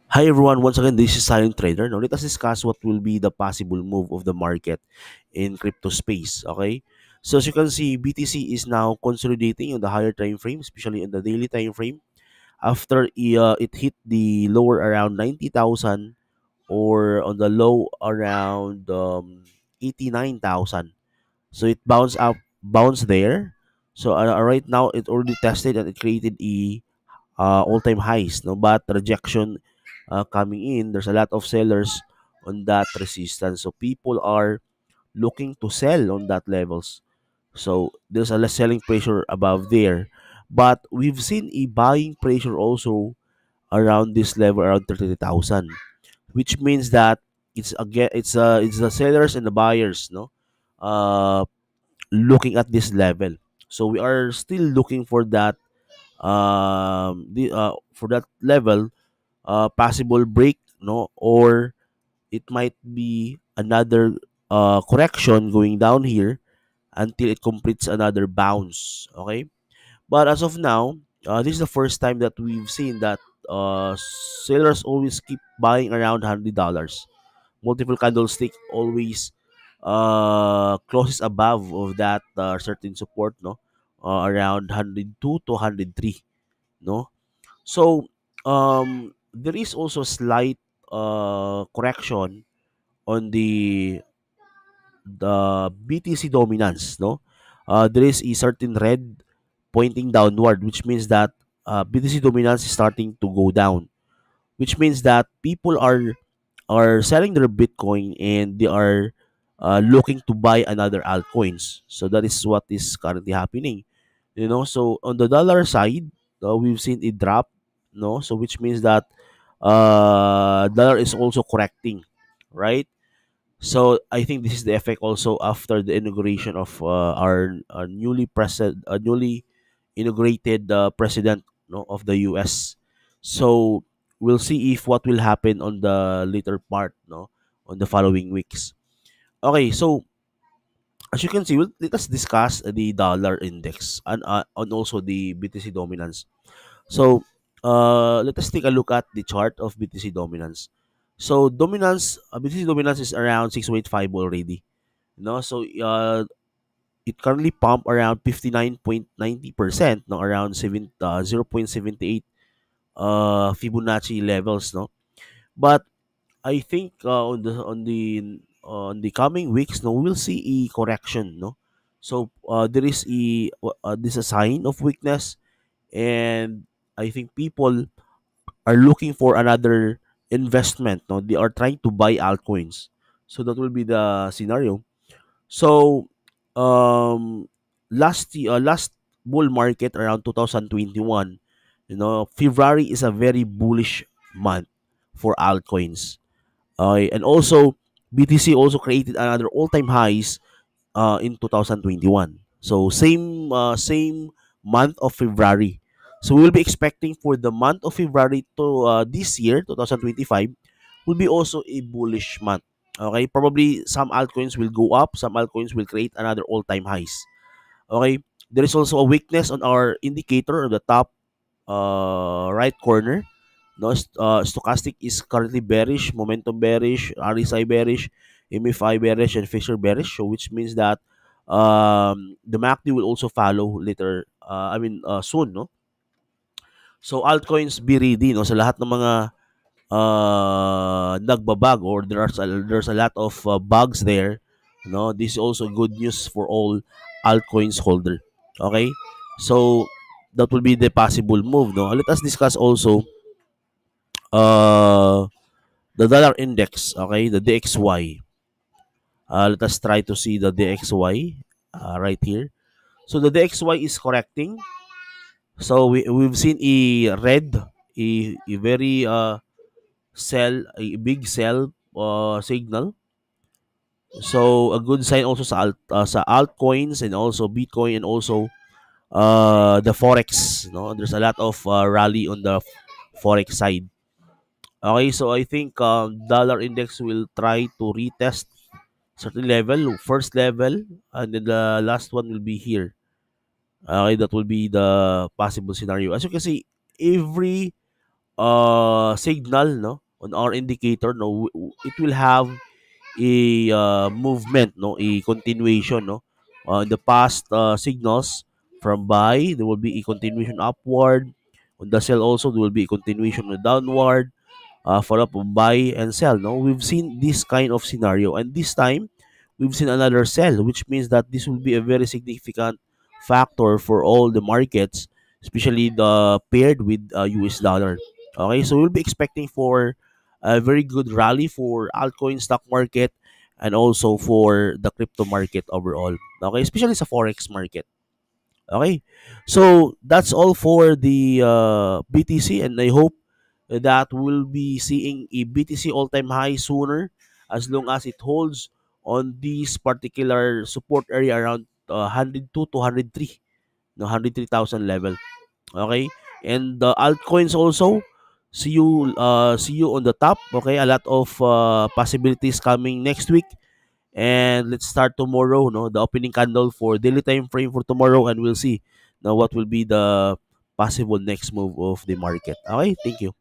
Hi everyone, once again, this is Silent Trader. Now, let us discuss what will be the possible move of the market in crypto space. Okay, so as you can see, BTC is now consolidating on the higher time frame, especially in the daily time frame. After it hit the lower around 90,000 or on the low around 89,000. So it bounced there. So right now, it already tested and it created a all-time highs, no, but rejection coming in, there's a lot of sellers on that resistance, so people are looking to sell on that levels. So there's a less selling pressure above there, but we've seen a buying pressure also around this level around 30,000, which means that it's the sellers and the buyers, no, uh looking at this level. So we are still looking for that for that level, possible break, no, or it might be another correction going down here until it completes another bounce. Okay, but as of now, this is the first time that we've seen that sellers always keep buying around $100. Multiple candlestick always closes above of that certain support, no, around 102 to 103, no. So there is also slight correction on the BTC dominance, no. There is a certain red pointing downward, which means that BTC dominance is starting to go down, which means that people are selling their Bitcoin and they are looking to buy another altcoins. So that is what is currently happening. So on the dollar side, we've seen it drop, no. So which means that dollar is also correcting, right? So I think this is the effect also after the inauguration of our newly inaugurated president, no, of the US. So we'll see if what will happen on the later part, no, on the following weeks. Okay, so as you can see, let us discuss the dollar index and also the BTC dominance. So let us take a look at the chart of BTC dominance. So BTC dominance is around 6.5 already. So it currently pump around 59.90%, no, around 0.78 Fibonacci levels, no. But I think on the coming weeks, no, we'll see a correction, no. So this a sign of weakness, and I think people are looking for another investment, no. They are trying to buy altcoins, so that will be the scenario. So um last bull market around 2021, February is a very bullish month for altcoins. And also BTC also created another all-time highs in 2021. So same month of February. So we will be expecting for the month of February to this year 2025 will be also a bullish month. Okay, probably some altcoins will go up, some altcoins will create another all-time highs. Okay, there is also a weakness on our indicator on the top right corner. No, stochastic is currently bearish, momentum bearish, RSI bearish, MFI bearish, and Fisher bearish. So which means that the MACD will also follow later. Soon, no. So altcoins be ready, no, sa lahat ng mga nagbabag, or there's a lot of bugs there. No, this is also good news for all altcoins holder. Okay, so that will be the possible move. No, let us discuss also uh the dollar index. Okay, the DXY. Let us try to see the DXY right here. So the DXY is correcting. So we've seen a red, a very a big sell signal. So a good sign also sa altcoins and also Bitcoin and also the forex. No, there's a lot of rally on the forex side. Okay, so I think dollar index will try to retest certain level, first level, and then the last one will be here. Okay, that will be the possible scenario. As you can see, every signal, no, on our indicator, no, it will have a movement, no, a continuation, no. In the past signals from buy, there will be a continuation upward. On the sell also, there will be a continuation downward, follow up of buy and sell. No, we've seen this kind of scenario, and this time we've seen another sell, which means that this will be a very significant factor for all the markets, especially the paired with US dollar. Okay, so we'll be expecting for a very good rally for altcoin stock market and also for the crypto market overall. Okay, especially sa forex market. Okay, so that's all for the BTC, and I hope that we'll be seeing a BTC all-time high sooner, as long as it holds on this particular support area around 102 to 103, no, 103,000 level. Okay, and the altcoins also, see you on the top. Okay, a lot of possibilities coming next week, and let's start tomorrow, no, the opening candle for daily time frame for tomorrow, and we'll see now what will be the possible next move of the market. Okay, thank you.